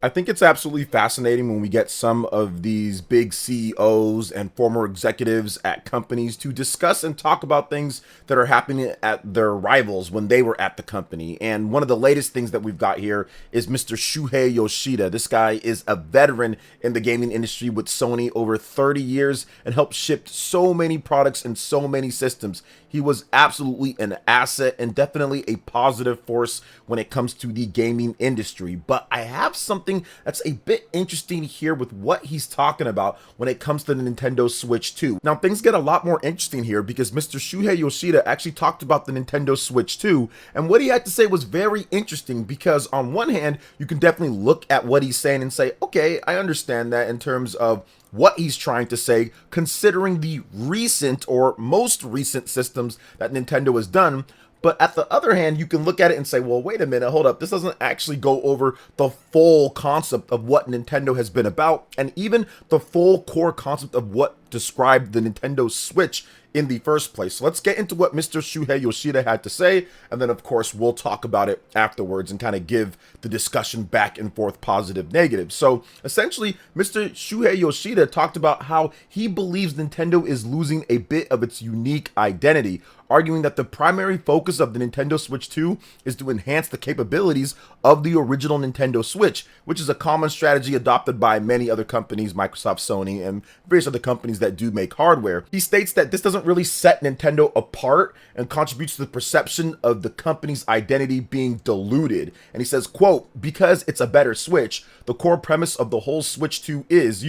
I think it's absolutely fascinating when we get some of these big CEOs and former executives at companies to discuss and talk about things that are happening at their rivals when they were at the company. And one of the latest things that we've got here is Mr. Shuhei Yoshida. This guy is a veteran in the gaming industry with Sony over 30 years and helped ship so many products and so many systems. He was absolutely an asset and definitely a positive force when it comes to the gaming industry. But I have something that's a bit interesting here with what he's talking about when it comes to the Nintendo Switch 2. Now, things get a lot more interesting here because Mr. Shuhei Yoshida actually talked about the Nintendo Switch 2, and what he had to say was very interesting because on one hand, you can definitely look at what he's saying and say, okay, I understand that in terms of what he's trying to say, considering the recent or most recent systems that Nintendo has done. But at the other hand, you can look at it and say, well, wait a minute, hold up. This doesn't actually go over the full concept of what Nintendo has been about, and even the full core concept of what described the Nintendo Switch in the first place. So let's get into what Mr. Shuhei Yoshida had to say, and then of course we'll talk about it afterwards and kind of give the discussion back and forth, positive, negative. So essentially, Mr. Shuhei Yoshida talked about how he believes Nintendo is losing a bit of its unique identity, arguing that the primary focus of the Nintendo Switch 2 is to enhance the capabilities of the original Nintendo Switch, which is a common strategy adopted by many other companies, Microsoft, Sony, and various other companies that do make hardware. He states that this doesn't really set Nintendo apart and contributes to the perception of the company's identity being diluted. And he says, quote, because it's a better Switch, the core premise of the whole Switch 2 is,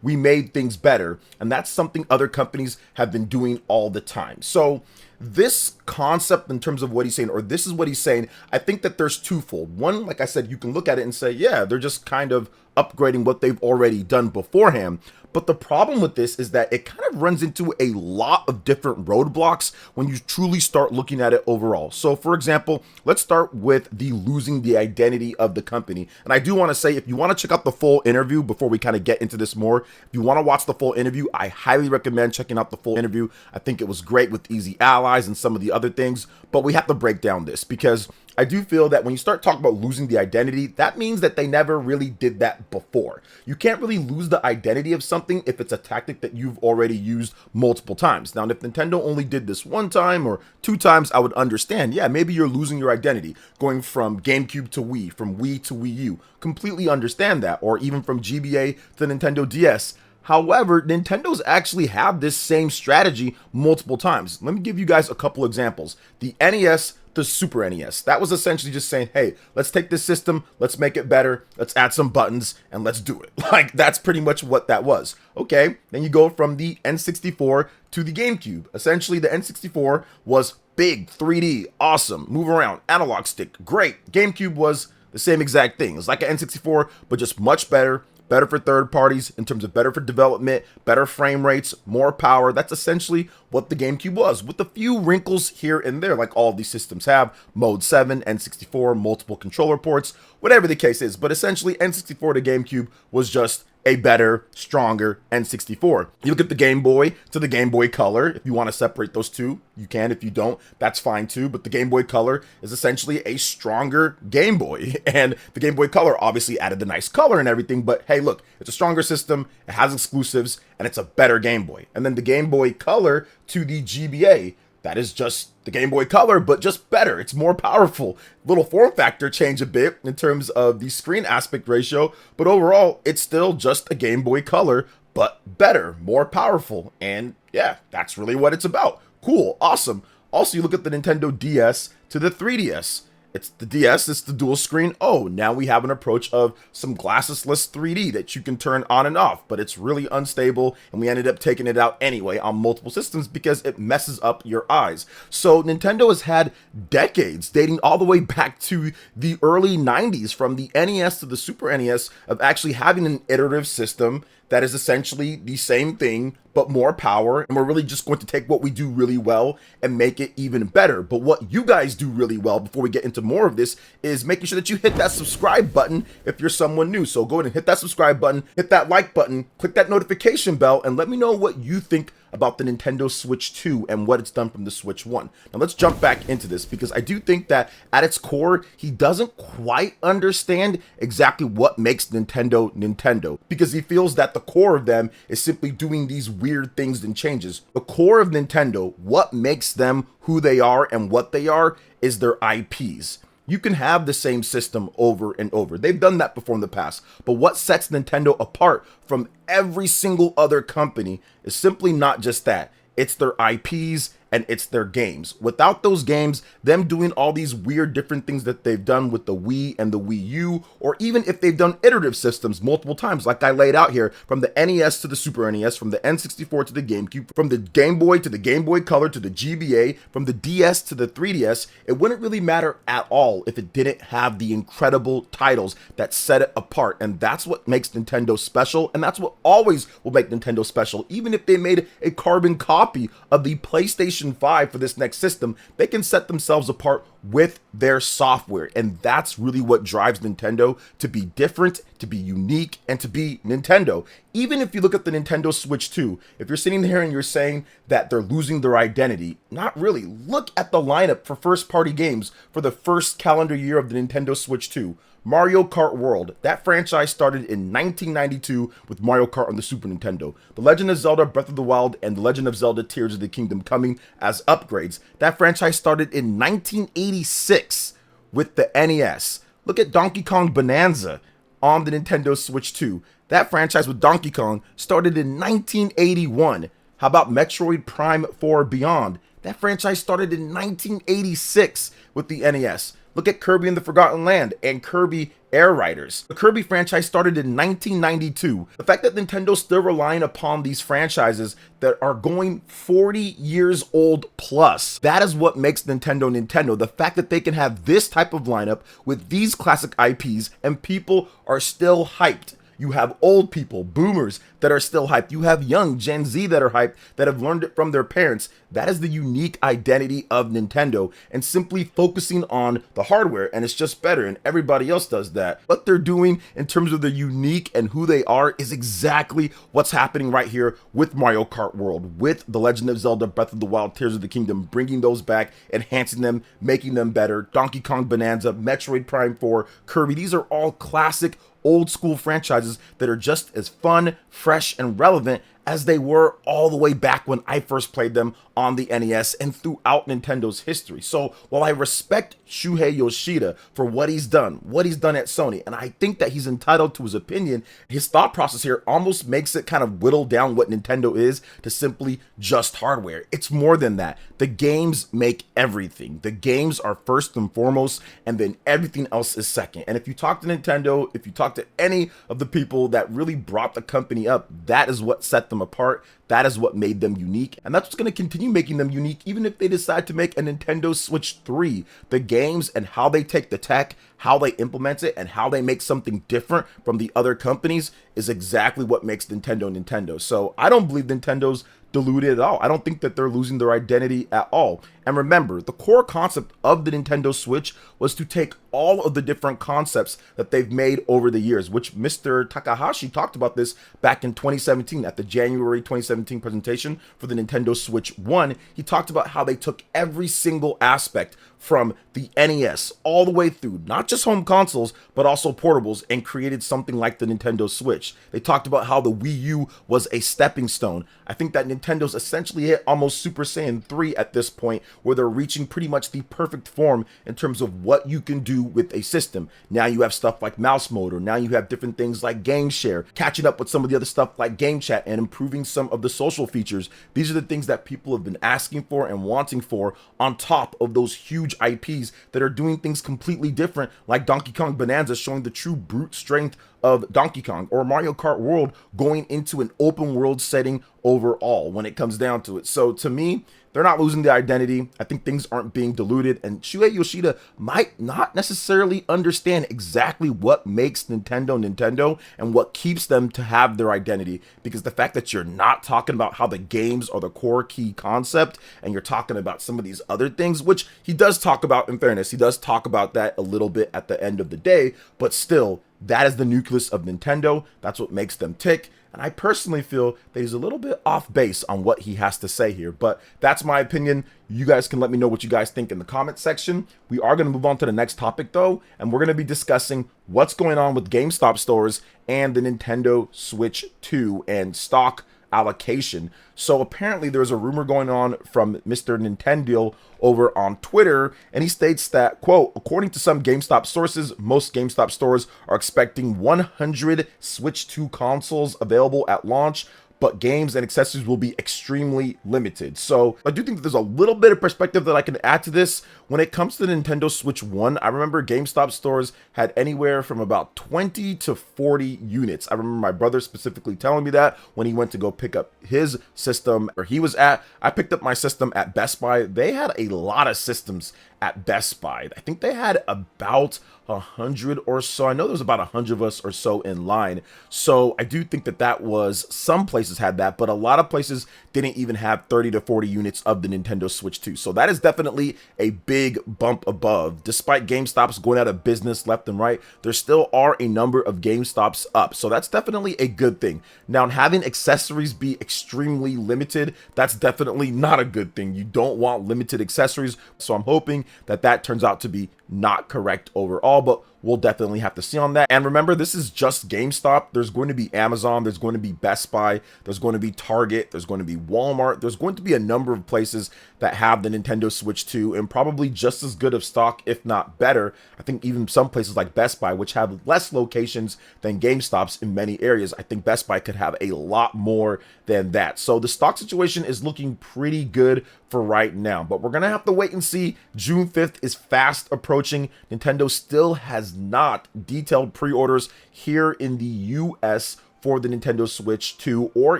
we made things better. And that's something other companies have been doing all the time. So this concept in terms of what he's saying, or this is what he's saying, I think that there's twofold. One, like I said, you can look at it and say, yeah, they're just kind of upgrading what they've already done beforehand. But the problem with this is that it kind of runs into a lot of different roadblocks when you truly start looking at it overall. So for example, let's start with the losing the identity of the company. And I do want to say, if you want to check out the full interview before we kind of get into this more, if you want to watch the full interview, I highly recommend checking out the full interview. I think it was great with Easy Allies and some of the other things, but we have to break down this because I do feel that when you start talking about losing the identity, that means that they never really did that before. You can't really lose the identity of something if it's a tactic that you've already used multiple times. Now, if Nintendo only did this one time or two times, I would understand. Yeah, maybe you're losing your identity, going from GameCube to Wii, from Wii to Wii U. Completely understand that. Or even from GBA to Nintendo DS. However, Nintendo's actually have this same strategy multiple times. Let me give you guys a couple examples. The NES, the Super NES. That was essentially just saying, hey, let's take this system, let's make it better, let's add some buttons, and let's do it. Like, that's pretty much what that was. Okay, then you go from the N64 to the GameCube. Essentially, the N64 was big, 3D, awesome, move around, analog stick, great. GameCube was the same exact thing. It's like an N64, but just much better. Better for third parties in terms of better for development, better frame rates, more power. That's essentially what the GameCube was, with a few wrinkles here and there, like all of these systems have. Mode 7, N64, multiple controller ports, whatever the case is. But essentially, N64 to GameCube was just a better, stronger N64. You look at the Game Boy to the Game Boy Color. If you want to separate those two, you can. If you don't, that's fine too. But the Game Boy Color is essentially a stronger Game Boy. And the Game Boy Color obviously added the nice color and everything. But hey, look, it's a stronger system. It has exclusives and it's a better Game Boy. And then the Game Boy Color to the GBA. That is just the Game Boy Color, but just better. It's more powerful. Little form factor change a bit in terms of the screen aspect ratio, but overall, it's still just a Game Boy Color, but better, more powerful. And yeah, that's really what it's about. Cool, awesome. Also, you look at the Nintendo DS to the 3DS. It's the DS, it's the dual screen. Oh, now we have an approach of some glassesless 3D that you can turn on and off, but it's really unstable, and we ended up taking it out anyway on multiple systems because it messes up your eyes. So Nintendo has had decades, dating all the way back to the early 90s, from the NES to the Super NES, of actually having an iterative system that is essentially the same thing, but more power. And we're really just going to take what we do really well and make it even better. But what you guys do really well, before we get into more of this, is making sure that you hit that subscribe button if you're someone new. So go ahead and hit that subscribe button, hit that like button, click that notification bell, and let me know what you think about the Nintendo Switch 2 and what it's done from the Switch 1. Now let's jump back into this, because I do think that at its core, he doesn't quite understand exactly what makes Nintendo Nintendo, because he feels that the core of them is simply doing these weird things and changes. The core of Nintendo, what makes them who they are and what they are, is their IPs. You can have the same system over and over. They've done that before in the past. But what sets Nintendo apart from every single other company is simply not just that. It's their IPs and it's their games. Without those games, them doing all these weird different things that they've done with the Wii and the Wii U, or even if they've done iterative systems multiple times, like I laid out here, from the NES to the Super NES, from the N64 to the GameCube, from the Game Boy to the Game Boy Color to the GBA, from the DS to the 3DS, it wouldn't really matter at all if it didn't have the incredible titles that set it apart. And that's what makes Nintendo special, and that's what always will make Nintendo special. Even if they made a carbon copy of the PlayStation 5 for this next system, they can set themselves apart with their software. And that's really what drives Nintendo to be different, to be unique, and to be Nintendo. Even if you look at the Nintendo Switch 2, if you're sitting here and you're saying that they're losing their identity, not really. Look at the lineup for first-party games for the first calendar year of the Nintendo Switch 2. Mario Kart World. That franchise started in 1992 with Mario Kart on the Super Nintendo. The Legend of Zelda Breath of the Wild and The Legend of Zelda Tears of the Kingdom coming as upgrades. That franchise started in 1986 with the NES. Look at Donkey Kong Bonanza on the Nintendo Switch 2. That franchise with Donkey Kong started in 1981. How about Metroid Prime 4 Beyond? That franchise started in 1986 with the NES. Look at Kirby and the Forgotten Land and Kirby Air Riders. The Kirby franchise started in 1992. The fact that Nintendo's still relying upon these franchises that are going 40 years old plus, that is what makes Nintendo Nintendo. The fact that they can have this type of lineup with these classic IPs and people are still hyped. You have old people, boomers, that are still hyped. You have young Gen Z that are hyped, that have learned it from their parents. That is the unique identity of Nintendo, and simply focusing on the hardware, and it's just better, and everybody else does that. What they're doing in terms of the unique and who they are is exactly what's happening right here with Mario Kart World, with The Legend of Zelda Breath of the Wild, Tears of the Kingdom, bringing those back, enhancing them, making them better. Donkey Kong Bonanza, Metroid Prime 4, Kirby, these are all classic old school franchises that are just as fun, fresh, and relevant as they were all the way back when I first played them on the NES and throughout Nintendo's history. So while I respect Shuhei Yoshida for what he's done at Sony, and I think that he's entitled to his opinion, his thought process here almost makes it kind of whittle down what Nintendo is to simply just hardware. It's more than that. The games make everything. The games are first and foremost, and then everything else is second. And if you talk to Nintendo, if you talk to any of the people that really brought the company up, that is what set them apart. That is what made them unique, and that's what's going to continue making them unique even if they decide to make a Nintendo Switch 3. The games and how they take the tech, how they implement it, and how they make something different from the other companies is exactly what makes Nintendo Nintendo. So I don't believe Nintendo's diluted at all. I don't think that they're losing their identity at all. And remember, the core concept of the Nintendo Switch was to take all of the different concepts that they've made over the years, which Mr. Takahashi talked about this back in 2017 at the January 2017 presentation for the Nintendo Switch 1. He talked about how they took every single aspect from the NES all the way through, not just home consoles, but also portables, and created something like the Nintendo Switch. They talked about how the Wii U was a stepping stone. I think that Nintendo's essentially hit almost Super Saiyan 3 at this point, where they're reaching pretty much the perfect form in terms of what you can do with a system. Now you have stuff like mouse mode, or now you have different things like game share, catching up with some of the other stuff like game chat, and improving some of the social features. These are the things that people have been asking for and wanting for, on top of those huge IPs that are doing things completely different, like Donkey Kong Bonanza showing the true brute strength of Donkey Kong, or Mario Kart World going into an open world setting overall when it comes down to it. So to me, they're not losing the identity. I think things aren't being diluted, and Shuhei Yoshida might not necessarily understand exactly what makes Nintendo Nintendo and what keeps them to have their identity, because the fact that you're not talking about how the games are the core key concept, and you're talking about some of these other things, which he does talk about, in fairness, he does talk about that a little bit at the end of the day, but still, That is the nucleus of Nintendo. That's what makes them tick. And I personally feel that he's a little bit off base on what he has to say here. But that's my opinion. You guys can let me know what you guys think in the comment section. We are going to move on to the next topic, though. And we're going to be discussing what's going on with GameStop stores and the Nintendo Switch 2 and stock allocation. So apparently there's a rumor going on from Mr. Nintendo over on Twitter, and he states that, quote, according to some GameStop sources, most GameStop stores are expecting 100 Switch 2 consoles available at launch, but games and accessories will be extremely limited. So I do think that there's a little bit of perspective that I can add to this. When it comes to the Nintendo Switch 1, I remember GameStop stores had anywhere from about 20 to 40 units. I remember my brother specifically telling me that when he went to go pick up his system where he was at. I picked up my system at Best Buy. They had a lot of systems at Best Buy. I think they had about 100 or so. I know there was about 100 of us or so in line. So I do think that that was, some places had that, but a lot of places didn't even have 30 to 40 units of the Nintendo Switch 2. So that is definitely a big bump above. Despite GameStops going out of business left and right, there still are a number of GameStops up. So that's definitely a good thing. Now, having accessories be extremely limited, that's definitely not a good thing. You don't want limited accessories. So I'm hoping that that turns out to be not correct overall, but we'll definitely have to see on that. And remember, this is just GameStop. There's going to be Amazon, there's going to be Best Buy, there's going to be Target, there's going to be Walmart, there's going to be a number of places that have the Nintendo Switch 2 and probably just as good of stock, if not better. I think even some places like Best Buy, which have less locations than GameStops in many areas, I think Best Buy could have a lot more than that. So the stock situation is looking pretty good for right now, but we're gonna have to wait and see. June 5th is fast approaching. Nintendo still has not detailed pre-orders here in the US for the Nintendo Switch 2 or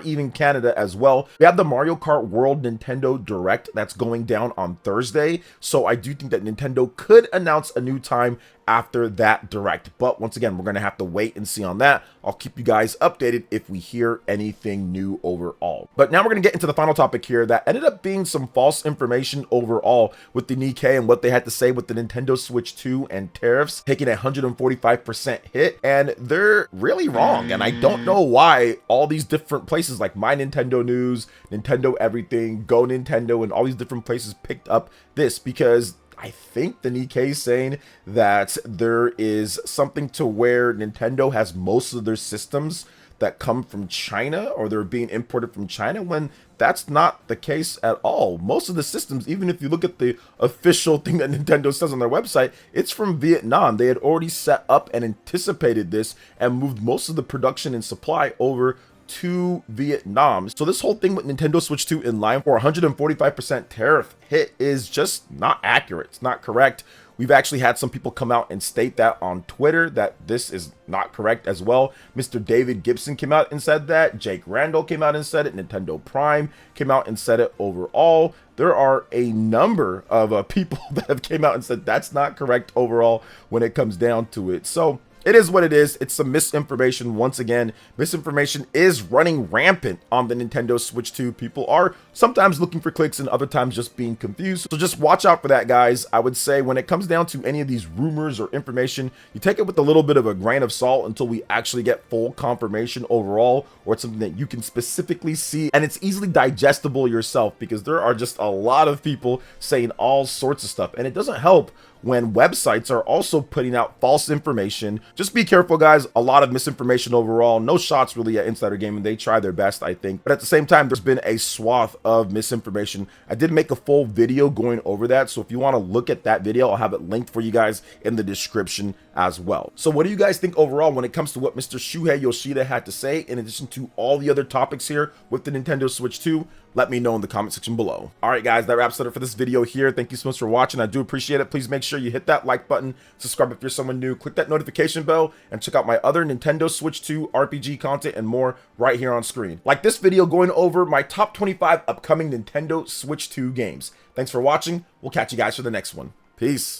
even Canada as well. We have the Mario Kart World Nintendo Direct that's going down on Thursday, so I do think that Nintendo could announce a new time after that direct, but once again, we're gonna have to wait and see on that. I'll keep you guys updated if we hear anything new overall. But now we're gonna get into the final topic here that ended up being some false information overall with the Nikkei and what they had to say with the Nintendo Switch 2 and tariffs taking a 145% hit, and they're really wrong. And I don't know why all these different places like My Nintendo News, Nintendo Everything, Go Nintendo, and all these different places picked up this, because I think the Nikkei is saying that there is something to where Nintendo has most of their systems that come from China, or they're being imported from China, when that's not the case at all. Most of the systems, even if you look at the official thing that Nintendo says on their website, it's from Vietnam. They had already set up and anticipated this and moved most of the production and supply over to Vietnam. So this whole thing with Nintendo Switch 2 in line for 145% tariff hit is just not accurate. It's not correct. We've actually had some people come out and state that on Twitter, that this is not correct as well. Mr. David Gibson came out and said that. Jake Randall came out and said it. Nintendo Prime came out and said it overall. There are a number of people that have came out and said that's not correct overall when it comes down to it. So it is what it is. It's some misinformation. Once again, misinformation is running rampant on the Nintendo Switch 2. People are sometimes looking for clicks and other times just being confused. So just watch out for that, guys. I would say when it comes down to any of these rumors or information, you take it with a little bit of a grain of salt until we actually get full confirmation overall, or it's something that you can specifically see and it's easily digestible yourself, because there are just a lot of people saying all sorts of stuff, and it doesn't help when websites are also putting out false information. Just be careful, guys. A lot of misinformation overall. No shots really at Insider Gaming. They try their best, I think. But at the same time, there's been a swath of misinformation. I did make a full video going over that, so if you want to look at that video, I'll have it linked for you guys in the description as well. So what do you guys think overall when it comes to what Mr. Shuhei Yoshida had to say, in addition to all the other topics here with the Nintendo Switch 2? Let me know in the comment section below. All right, guys, that wraps it up for this video here. Thank you so much for watching. I do appreciate it. Please make sure you hit that like button, subscribe if you're someone new, click that notification bell, and check out my other Nintendo Switch 2 RPG content and more right here on screen. Like this video going over my top 25 upcoming Nintendo Switch 2 games. Thanks for watching. We'll catch you guys for the next one. Peace.